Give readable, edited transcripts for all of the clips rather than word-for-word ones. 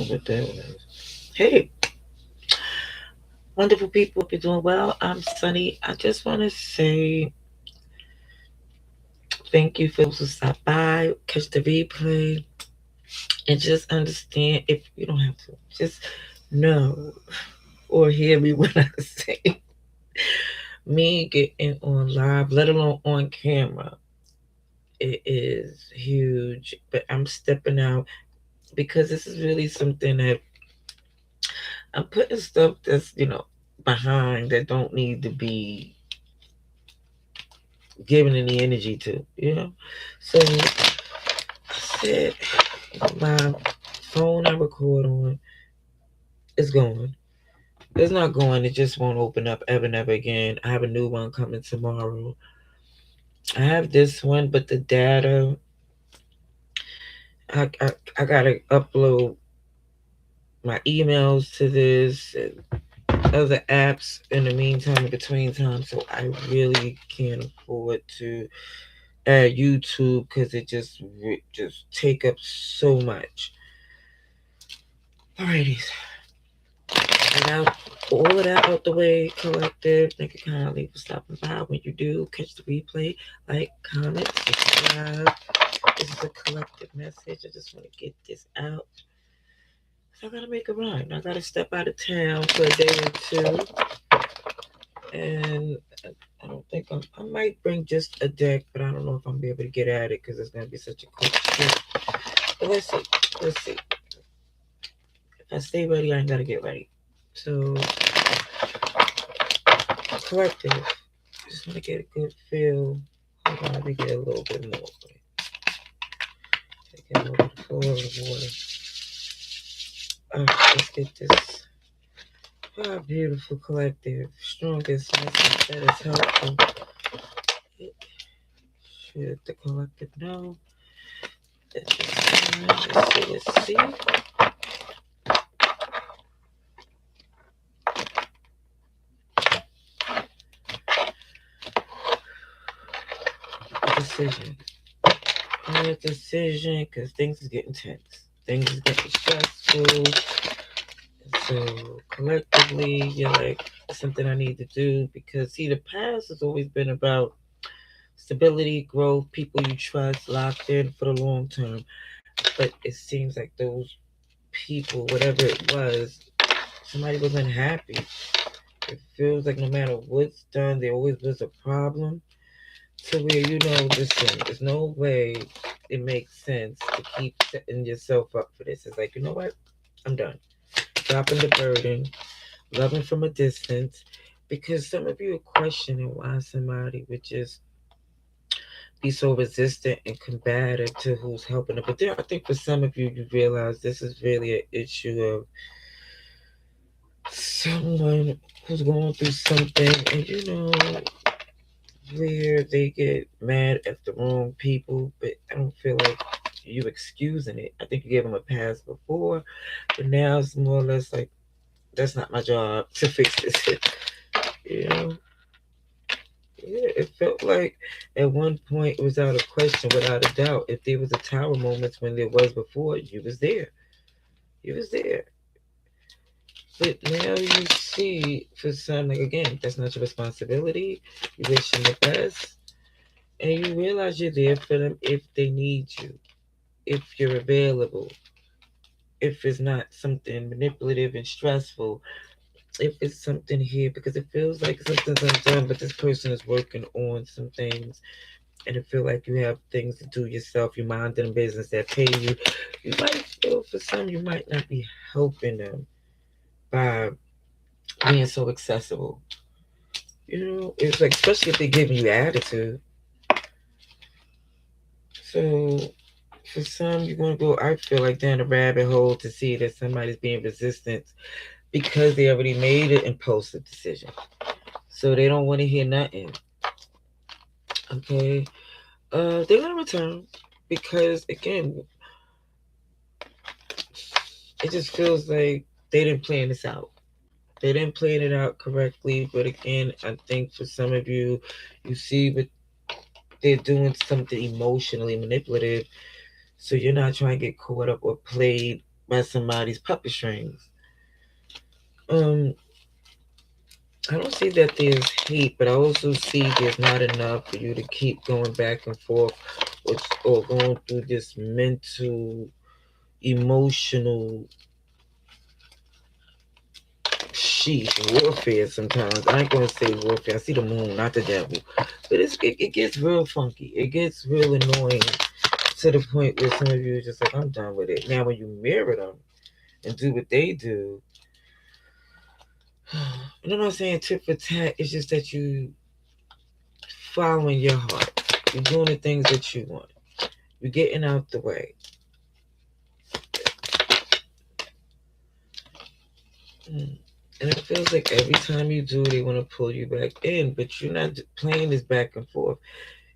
know what that was. Hey, wonderful people. Hope you're doing well. I'm Sunny. I just want to say thank you for those who stopped by, catch the replay, and just understand if you don't have to. Just know or hear me when I say me getting on live, let alone on camera. It is huge, but I'm stepping out because this is really something that I'm putting stuff that's, behind that don't need to be given any energy to. So I said my phone I record on is going. It's not going, it just won't open up ever and ever again. I have a new one coming tomorrow. I have this one, but the data I I, I gotta upload my emails to this and other apps in the meantime, in between time, so I really can't afford to add YouTube because it just take up so much. Alrighty, and now all of that out the way, collective. Thank you kindly for stopping by. When you do, catch the replay, like, comment, subscribe. This is a collective message. I just want to get this out. So I gotta make a run. I gotta step out of town for a day or two, and I don't think I might bring just a deck, but I don't know if I'm gonna be able to get at it because it's gonna be such a quick trip. But let's see. Let's see. If I stay ready, I ain't gotta get ready. So collective. Just want to get a good feel. Hold on, let me get a little bit more. Take a little bit of water. Alright, let's get this. Ah, beautiful collective. Strongest message that is helpful. Should the collective know? Let's see, let's see. Decision. A decision, because things is getting tense. Things is getting stressful. So collectively, you're like, something I need to do because see, the past has always been about stability, growth, people you trust, locked in for the long term. But it seems like those people, whatever it was, somebody wasn't happy. It feels like no matter what's done, there always was a problem. To where listen, there's no way it makes sense to keep setting yourself up for this. It's like, you know what? I'm done. Dropping the burden, loving from a distance, because some of you are questioning why somebody would just be so resistant and combative to who's helping them. But there, I think for some of you, you realize this is really an issue of someone who's going through something, and where they get mad at the wrong people. But I don't feel like you excusing it. I think you gave them a pass before, but now it's more or less like that's not my job to fix this. you know. Yeah, it felt like at one point it was out of question, without a doubt. If there was a tower moments when there was before, you was there. You was there. But now you see, for some, like again, that's not your responsibility. You wish them the best, and you realize you're there for them if they need you, if you're available, if it's not something manipulative and stressful, if it's something here, because it feels like something's undone, but this person is working on some things and it feel like you have things to do yourself, you mind them business that pay you. You might feel for some you might not be helping them by being so accessible. It's like especially if they're giving you attitude. So for some you're gonna go, I feel like, down the rabbit hole to see that somebody's being resistant because they already made an impulsive decision. So they don't want to hear nothing. Okay. They're gonna return because again, it just feels like they didn't plan this out. They didn't plan it out correctly. But again, I think for some of you, you see, but they're doing something emotionally manipulative. So you're not trying to get caught up or played by somebody's puppet strings. Um, I don't see that there's hate, but I also see there's not enough for you to keep going back and forth or going through this mental, emotional sheesh warfare sometimes. I ain't gonna say warfare. I see the moon, not the devil. But it gets real funky. It gets real annoying to the point where some of you are just like, I'm done with it. Now when you mirror them and do what they do, and I'm not saying tit for tat, it's just that you following your heart. You're doing the things that you want. You're getting out the way. Mm. And it feels like every time you do, they want to pull you back in, but you're not playing this back and forth.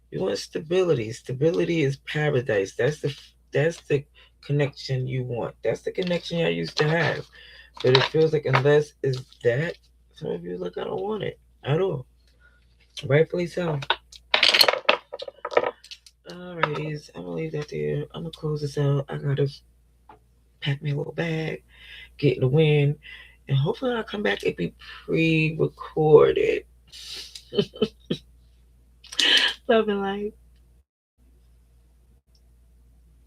You want stability. Stability is paradise. That's the connection you want. That's the connection I used to have. But it feels like unless it's that, some of you like I don't want it at all. Rightfully so. Alrighties, I'm gonna leave that there. I'm gonna close this out. I gotta pack my little bag, get in the wind, and hopefully I'll come back and be pre-recorded. Love and light.